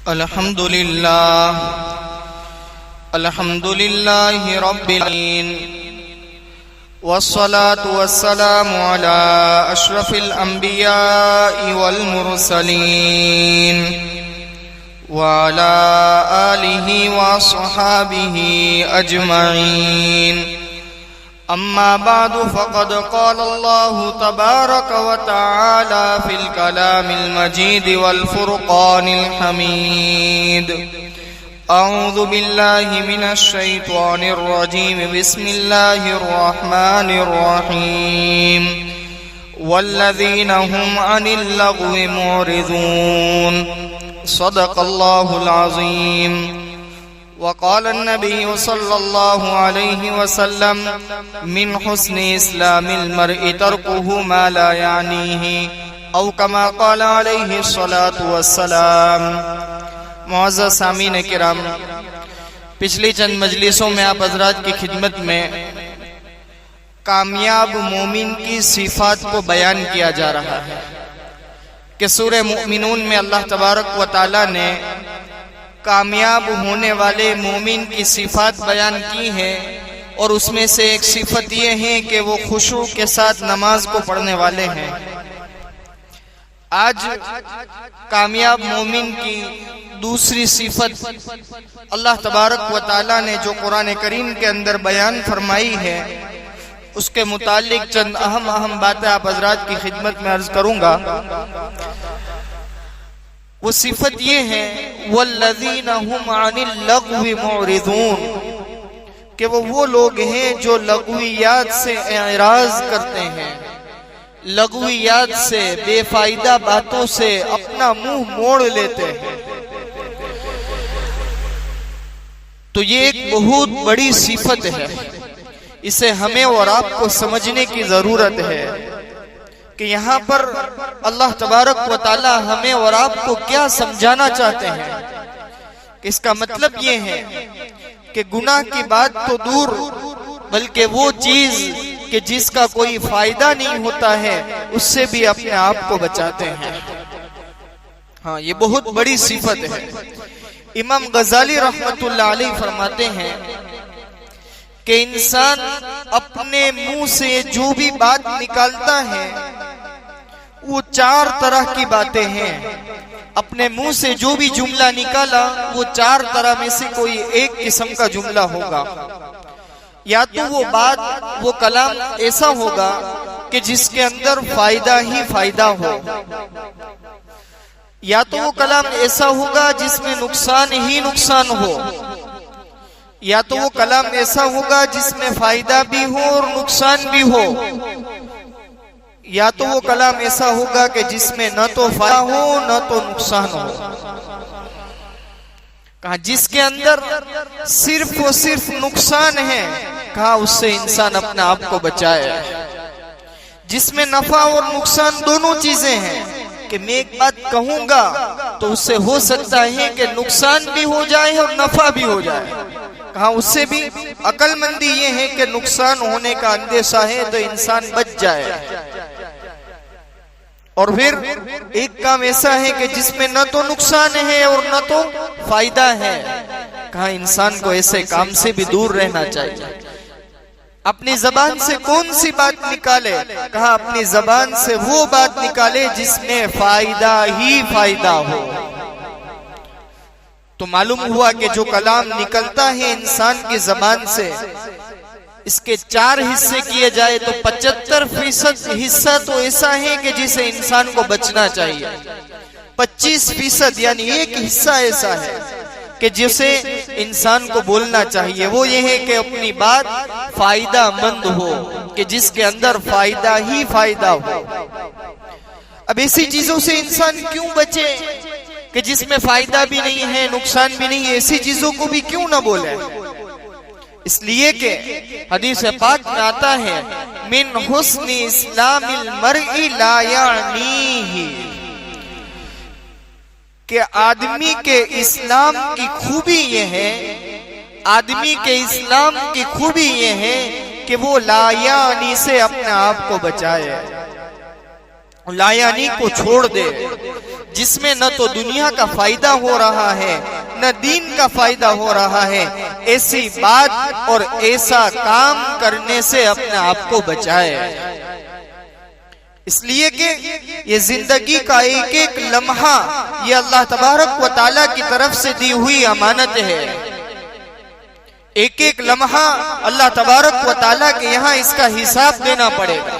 अल्हम्दुलिल्लाहि रब्बिल आलमीन वस्सलातु वस्सलामु अला अशरफिल अंबियाइ वल मुरसलीन व अला आलिहि व अस्हाबिहि अजमईन। अम्मा बादु फ़क़द क़ाला अल्लाहु तबारक व तआला फ़िल कलामिल मजीद वल फ़ुरक़ानिल हमीद। अऊज़ु बिल्लाहि मिनश शैतानिर रजीम। बिस्मिल्लाहिर रहमानिर रहीम। वल्लज़ीना हुम अनिल लग़्वी मुअरिज़ून। सदक़ल्लाहुल अज़ीम। वक़ाल अन्नबी सल्लल्लाहु अलैहि वसल्लम मिन हुस्नि इस्लामिल मर्इ तर्कुहु मा ला यानीहि औ कमा क़ाल अलैहि सलातु वस्सलाम। मुअज़्ज़ज़ सामीन किराम, पिछली चंद मजलिसों में आप हज़रात की खिदमत में कामयाब मोमिन की सिफात को बयान किया जा रहा है कि सूरह मुमिनून में अल्लाह तबारक व तआला ने कामयाब होने वाले मोमिन की सिफात बयान की है, और उसमें से एक सिफत ये है कि वो खुशू के साथ नमाज को पढ़ने वाले हैं। आज कामयाब मोमिन की दूसरी सिफत अल्लाह तबारक व तआला ने जो कुरान करीम के अंदर बयान फरमाई है, उसके मुतालिक चंद अहम बातें आप हज़रात की खिदमत में अर्ज करूंगा। वो सिफत ये है वल्लज़ीना हुम अनिल लग़्वी मुअरिज़ून, कि वो लोग हैं जो लग़वियात से एराज करते हैं, लग़वियात से, बेफायदा बातों से अपना मुंह मोड़ लेते हैं। तो ये एक बहुत बड़ी सिफत है, इसे हमें और आपको समझने की जरूरत है कि यहाँ पर अल्लाह तबारक व तआला हमें और आपको क्या समझाना चाहते हैं। इसका मतलब ये है कि गुनाह की बात तो दूर, बल्कि वो चीज कि जिसका कोई फायदा नहीं होता है, उससे भी अपने आप को बचाते हैं। हाँ, ये बहुत बड़ी सिफत है। इमाम गजाली रहमतुल्लाह अलैह फरमाते हैं कि इंसान अपने मुंह से जो भी बात निकालता है वो चार तरह की बातें हैं। अपने मुंह से जो भी जुमला निकाला वो चार तरह में से कोई एक किस्म का जुमला होगा। या तो वो बात, वो कलाम ऐसा होगा कि जिसके अंदर फायदा ही फायदा हो, या तो वो कलाम ऐसा होगा जिसमें नुकसान ही नुकसान हो, या तो वो कलाम ऐसा होगा जिसमें फायदा भी हो और नुकसान भी हो, या तो वो कलाम ऐसा होगा कि जिसमें न तो फायदा हो न तो नुकसान हो। कहा जिसके अंदर सिर्फ और सिर्फ नुकसान है, कहा उससे इंसान अपने आप को बचाए। जिसमें नफा और नुकसान दोनों चीजें हैं कि मैं एक बात कहूंगा तो उससे हो सकता है कि नुकसान भी हो जाए और नफा भी हो जाए, कहा उससे भी अक्लमंदी ये है कि नुकसान होने का अंदेशा है तो इंसान बच जाए। और फिर एक काम ऐसा है कि जिसमें न तो नुकसान है और न तो फायदा है, कहा इंसान को ऐसे काम से भी दूर रहना चाहिए। अपनी जबान से कौन सी बात निकाले, कहा अपनी जबान से वो बात निकाले जिसमें फायदा ही फायदा हो। तो मालूम हुआ कि जो कलाम निकलता है इंसान की जबान से, इसके चार हिस्से किए जाए तो 75% हिस्सा तो ऐसा है कि जिसे इंसान को बचना चाहिए। 25% यानी एक हिस्सा ऐसा है कि जिसे इंसान को बोलना चाहिए। वो ये है कि अपनी बात फायदा मंद हो, कि जिसके अंदर फायदा ही फायदा हो। अब ऐसी चीजों से इंसान क्यों बचे कि जिसमें फायदा भी नहीं है नुकसान भी नहीं है, ऐसी चीजों को भी क्यों ना बोले। इसलिए कि हदीस पाक में आता है मिन हुस्नि इस्लामिल मर्इ ला यानीहि, कि आदमी के इस्लाम की खूबी ये है, आदमी के इस्लाम की खूबी ये है कि वो लायानी से अपने आप को बचाए, लायानी को छोड़ दे। जिसमें न तो दुनिया का फायदा हो रहा है न दीन का फायदा हो रहा है, ऐसी बात और ऐसा काम करने से अपने आप को बचाए। इसलिए कि ये जिंदगी का एक एक लम्हा ये अल्लाह तबारक व तआला की तरफ से दी हुई अमानत है। एक एक लम्हा अल्लाह तबारक व तआला के यहाँ इसका हिसाब देना पड़ेगा।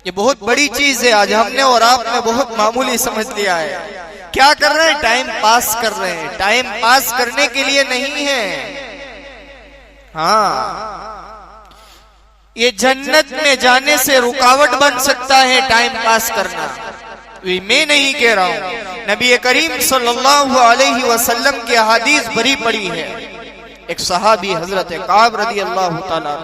ये बहुत बड़ी चीज है। आज हमने और आपने बहुत मामूली समझ लिया है। क्या कर रहे हैं? टाइम पास कर रहे हैं। टाइम पास करने के लिए नहीं है। हाँ, ये जन्नत में जाने से रुकावट बन सकता है टाइम पास करना। मैं नहीं कह रहा हूं, नबी करीम सल्लल्लाहु अलैहि वसल्लम की हदीस भरी पड़ी है। एक सहाबी हजरत काब रदी अल्लाह ताला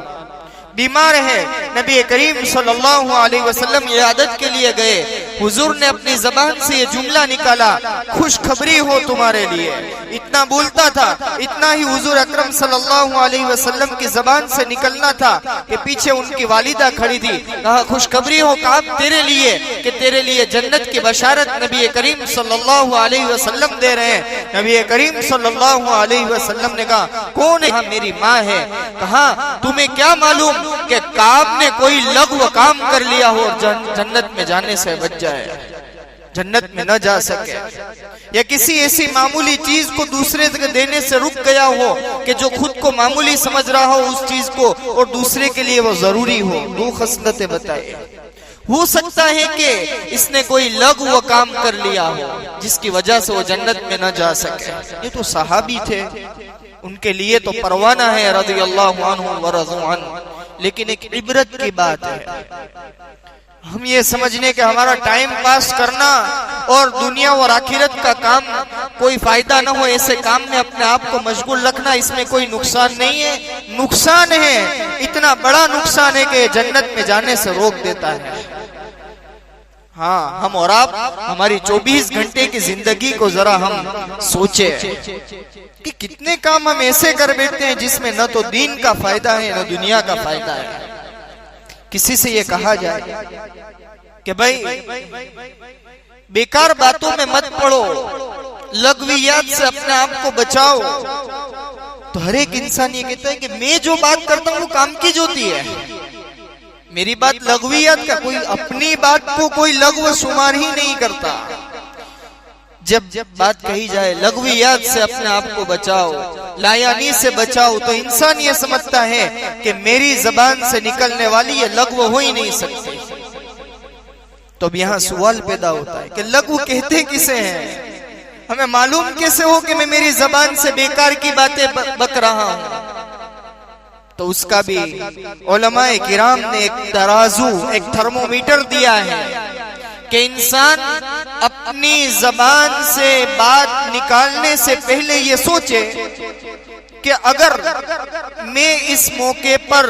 बीमार है, नबी करीम सल्लल्लाहु अलैहि वसल्लम इयादत के लिए गए। हुजूर ने अपनी जबान से ये जुमला निकाला, खुशखबरी हो तुम्हारे लिए। इतना बोलता था, इतना ही हुजूर अकरम सल्लल्लाहु अलैहि वसल्लम की जबान से निकलना था कि पीछे उनकी वालिदा खड़ी थी। कहा, खुशखबरी हो काब तेरे लिए कि तेरे लिए जन्नत की बशारत नबी करीम सल्लल्लाहु अलैहि वसल्लम दे रहे हैं। नबी करीम सल्लल्लाहु अलैहि वसल्लम ने कहा, कौन है? मेरी माँ है। कहा, तुम्हें क्या मालूम कि काब ने कोई लघु काम कर लिया हो जन्नत में जाने से बच जाए, जन्नत में न जा सके, या किसी ऐसी मामूली चीज को दूसरे को देने से रुक गया हो कि जो खुद को मामूली समझ रहा हो उस चीज को और दूसरे के लिए वो जरूरी हो। दो खसलतें बताए। हो सकता है कि इसने कोई लघु काम कर लिया हो जिसकी वजह से वो जन्नत में न जा सके। ये तो सहाबी थे, उनके लिए तो परवाना है रज़ी अल्लाहु अन्हु व रज़ू अन्हु। लेकिन एक इबरत की बात है, हम ये समझने के हमारा टाइम पास करना और दुनिया और आखिरत का काम कोई फायदा न हो ऐसे काम में अपने आप को मशगूल रखना, इसमें कोई नुकसान नहीं है। नुकसान है, इतना बड़ा नुकसान है कि जन्नत में जाने से रोक देता है। हाँ, हम और आप हमारी 24 घंटे की जिंदगी को जरा हम सोचे कि कितने काम हम ऐसे कर बैठते हैं जिसमें न तो दीन का फायदा है न दुनिया का फायदा है। किसी से ये कहा जाए कि भाई बेकार बातों में मत पड़ो, लग़वियात से अपने आप को बचाओ, तो हर एक इंसान ये कहता है कि मैं जो बात करता हूँ वो काम की होती है, मेरी बात लग़वियात का, कोई अपनी बात को कोई लग़व शुमार ही नहीं करता। जब बात कही जाए लग़वियात से अपने आप को बचाओ, लायानी से बचाओ, तो इंसान ये समझता है कि मेरी जबान से निकलने वाली ये लग़व हो ही नहीं सकती। तो अब यहाँ सवाल पैदा होता है कि लग़व कहते किसे हैं? हमें मालूम कैसे हो कि मैं मेरी जबान से बेकार की बातें बक रहा हूं? तो उसका भी उलमाए किराम ने एक तराजू, एक थर्मोमीटर दिया है कि इंसान अपनी जबान से बात निकालने से पहले ये सोचे कि अगर मैं इस मौके पर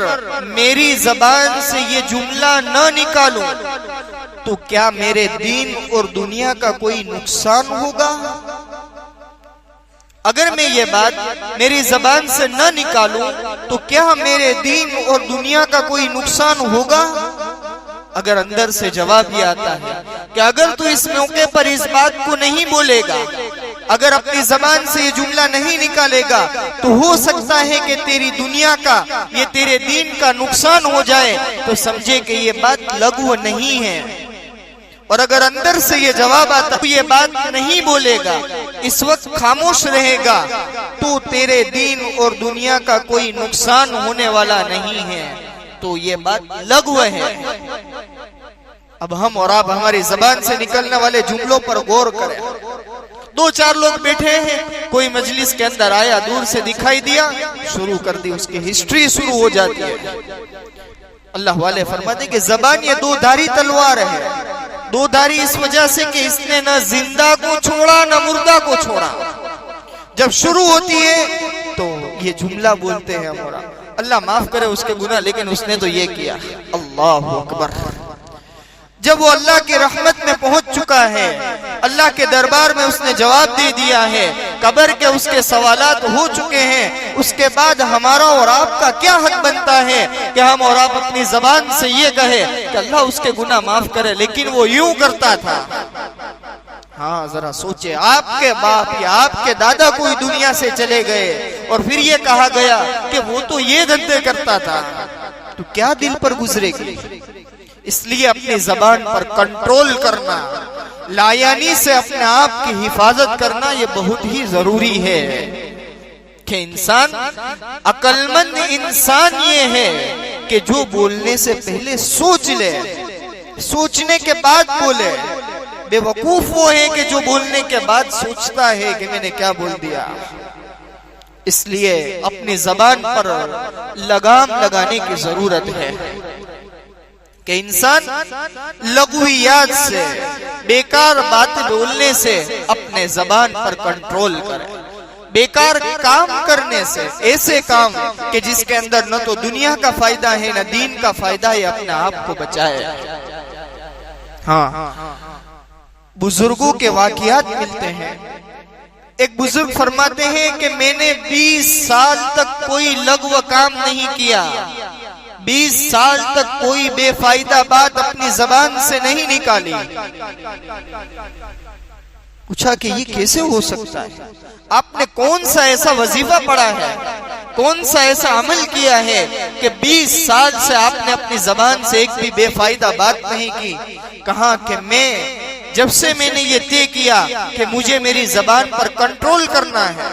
मेरी जबान से ये जुमला न निकालूं तो क्या मेरे दीन और दुनिया का कोई नुकसान होगा? अगर मैं ये बात मेरी जबान से न निकालूं तो क्या मेरे दीन और दुनिया का कोई नुकसान होगा? अगर अंदर से जवाब ये आता है कि अगर तू इस मौके पर इस बात को नहीं बोलेगा, अगर अपनी जबान से ये जुमला नहीं निकालेगा, तो हो सकता है कि तेरी दुनिया का, ये तेरे दीन का नुकसान हो जाए, तो समझे कि ये बात लघु नहीं है। और अगर अंदर से ये जवाब आता तो ये बात नहीं बोलेगा, इस वक्त खामोश रहेगा, तो तेरे दीन और दुनिया का कोई नुकसान होने वाला नहीं है, तो ये बात लघु है। अब हम और आप हमारी जबान से निकलने वाले जुमलों पर गौर करें। दो चार लोग बैठे हैं, कोई मजलिस के अंदर आया, दूर से दिखाई दिया, शुरू कर दी, उसकी हिस्ट्री शुरू हो जाती है। अल्लाह वाले फरमाते कि जबान ये दो धारी तलवार है। दो धारी इस वजह से कि इसने न जिंदा को छोड़ा न मुर्दा को छोड़ा। जब शुरू होती है तो ये जुमला बोलते हैं हमारा, अल्लाह माफ करे उसके गुनाह, लेकिन उसने तो ये किया, अल्लाह अकबर। जब वो अल्लाह की रहमत में पहुंच चुका है, अल्लाह के दरबार में उसने जवाब दे दिया है, कब्र के उसके सवालात हो चुके हैं, उसके बाद हमारा और आपका क्या हक बनता है कि हम और आप अपनी जबान से ये कहे कि अल्लाह उसके गुनाह माफ करे, लेकिन वो यूं करता था। हाँ जरा सोचे, आपके बाप या आपके दादा कोई दुनिया से चले गए और फिर ये कहा गया कि वो तो ये धंधे करता था, तो क्या दिल पर गुजरेगी। इसलिए अपनी जबान पर कंट्रोल करना, लायानी से अपने आप की हिफाजत करना ये बहुत ही जरूरी है कि इंसान, अक्लमंद इंसान ये है कि जो बोलने से पहले सोच ले, सोचने के बाद बोले। बेवकूफ वो है कि जो बोलने के बाद सोचता है कि मैंने क्या बोल दिया। इसलिए अपनी जबान पर लगाम लगाने की जरूरत है कि इंसान लघुयात से, बेकार बात बोलने से अपने जबान पर कंट्रोल करे। बेकार काम करने से, ऐसे काम कि जिसके अंदर न तो दुनिया का फायदा है न दीन का फायदा है, अपने आप को बचाए। हाँ, बुजुर्गों के वाकयात मिलते हैं। एक बुजुर्ग फरमाते हैं कि मैंने 20 साल तक कोई लघु काम नहीं किया, 20 साल तक कोई बेफायदा बात अपनी जबान से नहीं निकाली। पूछा कि ये कैसे हो सकता है? आपने कौन सा ऐसा वजीफा पढ़ा है, कौन सा ऐसा अमल किया है कि 20 साल से आपने अपनी जबान से एक भी बेफायदा बात नहीं की? कहा कि मैं जब से मैंने ये तय किया कि मुझे मेरी जबान पर कंट्रोल करना है,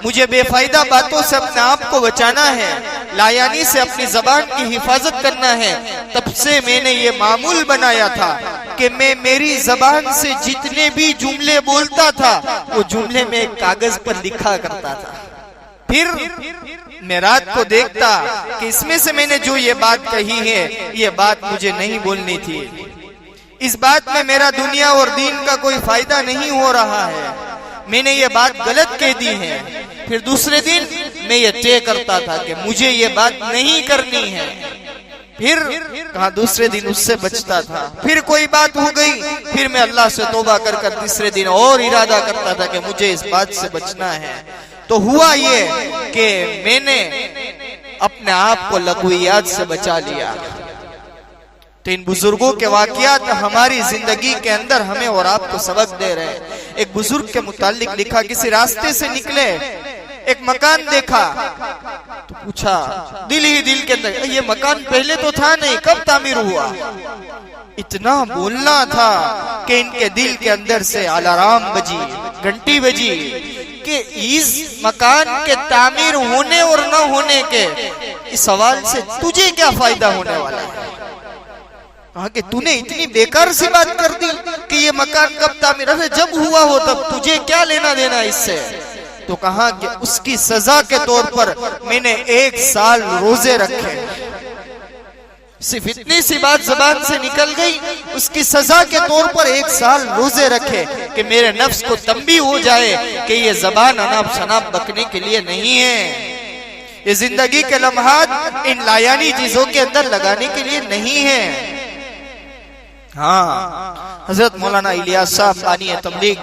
मुझे बेफायदा बातों से अपने आप को बचाना है, लायानी से अपनी जबान की हिफाजत करना है, तब से मैंने ये मामूल बनाया था कि मैं मेरी जबान से जितने भी जुमले बोलता था वो जुमले में एक कागज पर लिखा करता था। फिर मैं रात को देखता कि इसमें से मैंने जो ये बात कही है, ये बात मुझे नहीं बोलनी थी, इस बात में मेरा दुनिया और दीन का कोई फायदा नहीं हो रहा है, मैंने ये बात गलत कह दी है। फिर दूसरे दिन मैं ये तय करता था कि मुझे ये बात नहीं करनी है। फिर कहा दूसरे दिन उससे बचता था। फिर कोई बात हो गई, फिर मैं अल्लाह से तौबा कर तीसरे दिन और इरादा करता था कि मुझे इस बात से बचना है। तो हुआ ये कि मैंने अपने आप को लघुयात से बचा लिया। तो इन बुजुर्गों के वाकयात हमारी जिंदगी के अंदर हमें और आपको सबक दे रहे हैं। एक बुजुर्ग के मुतालिक लिखा, किसी रास्ते से निकले, एक मकान देखा, तो पूछा दिल ही दिल के अंदर, ये मकान पहले तो था नहीं, कब तामीर हुआ? इतना बोलना था कि इनके दिल के अंदर से अलार्म बजी, घंटी बजी कि इस मकान के तामीर होने और न होने के इस सवाल से तुझे क्या फायदा होने वाला है? कहा कि तूने इतनी बेकार सी बात कर दी कि ये मकान कब तामीर, अरे जब हुआ हो तब, तुझे क्या लेना देना इससे? तो कहा कि उसकी सजा के तौर पर मैंने 1 साल रोजे रखे। सिर्फ इतनी सी बात जबान से निकल गई, उसकी सजा के तौर पर 1 साल रोजे रखे कि मेरे नफ्स को तंबी हो जाए कि ये जबान अनाप शनाप बकने के लिए नहीं है, ये जिंदगी के लम्हात इन लायानी चीजों के अंदर लगाने के लिए नहीं है। हाँ, हजरत मौलाना इलियास साहब बानी तबलीग,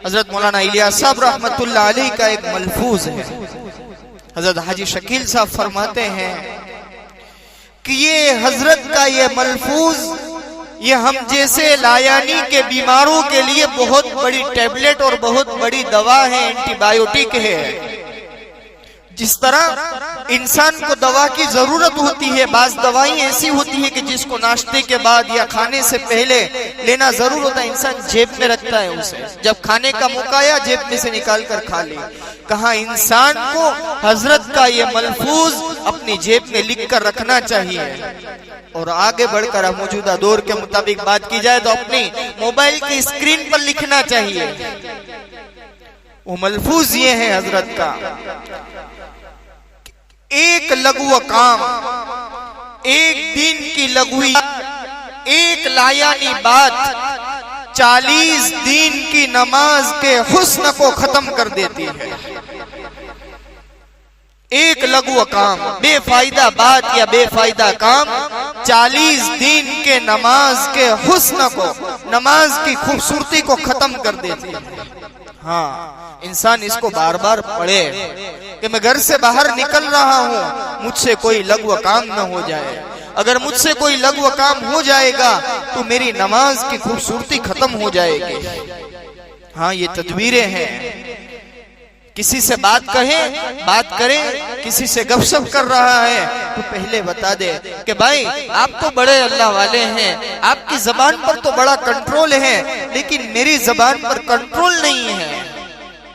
हजरत मौलाना इलियास साहब रहमतुल्लाह अलैह का एक मलफूज है। हजरत हाजी शकील साहब फरमाते हैं कि ये हजरत का ये मलफूज, ये हम जैसे लायानी के बीमारों के लिए बहुत बड़ी टैबलेट और बहुत बड़ी दवा है, एंटीबायोटिक है। जिस तरह इंसान को दवा की जरूरत होती है, बाज दवाई ऐसी होती है कि जिसको नाश्ते के बाद या खाने से पहले लेना जरूर होता है, इंसान जेब में रखता है उसे, जब खाने का मौका आया जेब में से निकाल कर खा ले। कहा इंसान को हजरत का ये मलफूज अपनी जेब में लिख कर रखना चाहिए। और आगे बढ़कर मौजूदा दौर के मुताबिक बात की जाए तो अपनी मोबाइल की स्क्रीन पर लिखना चाहिए। वो मलफूज ये है हजरत का, एक लघु काम, एक दिन की लघुई, एक लायानी बात 40 दिन की नमाज के हुस्न को खत्म कर देती है। एक लघु काम, बेफायदा बात या बेफायदा काम 40 दिन के नमाज के हुस्न को, नमाज की खूबसूरती को खत्म कर देती है। हाँ, इंसान इसको बार बार पढ़े कि मैं घर से बाहर निकल रहा हूँ, मुझसे कोई लघु काम न हो जाए। अगर मुझसे कोई लघु काम हो जाएगा तो मेरी नमाज की खूबसूरती खत्म हो जाएगी। हाँ, ये तदबीरें हैं। किसी से बात करे, किसी से गपशप कर रहा है तो पहले बता दे कि भाई आप तो बड़े अल्लाह वाले हैं, आपकी जबान पर तो बड़ा कंट्रोल है, लेकिन मेरी जबान पर कंट्रोल नहीं है।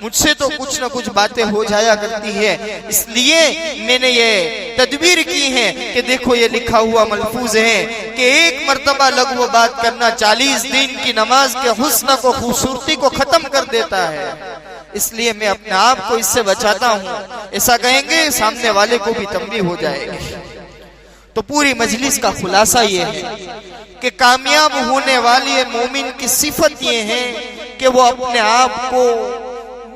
मुझसे तो कुछ ना कुछ बातें हो जाया करती है, इसलिए मैंने ये तदबीर की है कि देखो ये लिखा हुआ मलफूज है कि एक मर्तबा लग़्व बात करना 40 दिन की नमाज के हुस्न को, खूबसूरती को खत्म कर देता है। इसलिए मैं अपने आप को इससे बचाता हूँ। ऐसा कहेंगे सामने वाले को भी तंबीह हो जाएगी। तो पूरी मजलिस का खुलासा ये है कि कामयाब होने वाली मोमिन की सिफत ये है कि वो अपने आप को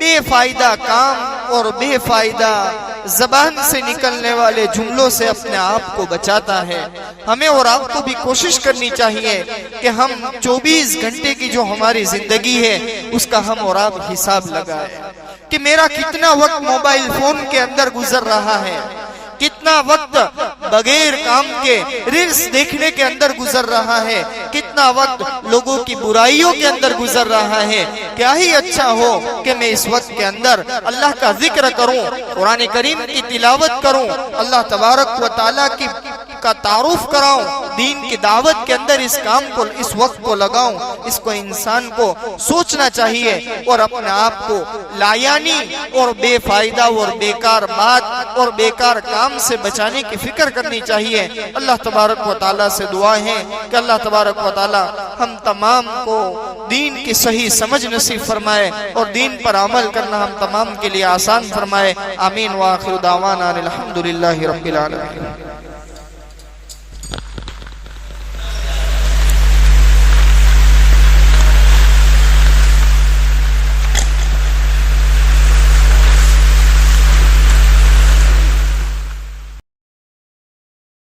बेफायदा काम और बेफायदा जबान से निकलने वाले जुमलों से अपने आप को बचाता है। हमें और आपको भी कोशिश करनी चाहिए कि हम 24 घंटे की जो हमारी जिंदगी है उसका हम और आप हिसाब लगाएं कि मेरा कितना वक्त मोबाइल फोन के अंदर गुजर रहा है, कितना वक्त बगैर काम के रील्स देखने के अंदर गुजर रहा है, कितना वक्त लोगों की बुराइयों के अंदर गुजर रहा है। क्या ही अच्छा हो कि मैं इस वक्त के अंदर अल्लाह का जिक्र करूं, कुरान करीम की तिलावत करूं, अल्लाह तबारक व तआला की का तारुफ कराऊं, दीन की दावत के अंदर इस काम को, इस वक्त को लगाऊं। इसको इंसान को सोचना चाहिए और अपने आप को लायानी और बेफायदा और बेकार बात और बेकार काम से बचाने की फिक्र करनी चाहिए। अल्लाह तबारक व तआला से दुआ है कि अल्लाह तबारक व तआला हम तमाम को दीन की सही समझ नसीब फरमाए और दीन पर अमल करना हम तमाम के लिए आसान फरमाए। आमीन व आखिर दावाना अनिल हम्दुलिल्लाहि रब्बिल आलमीन।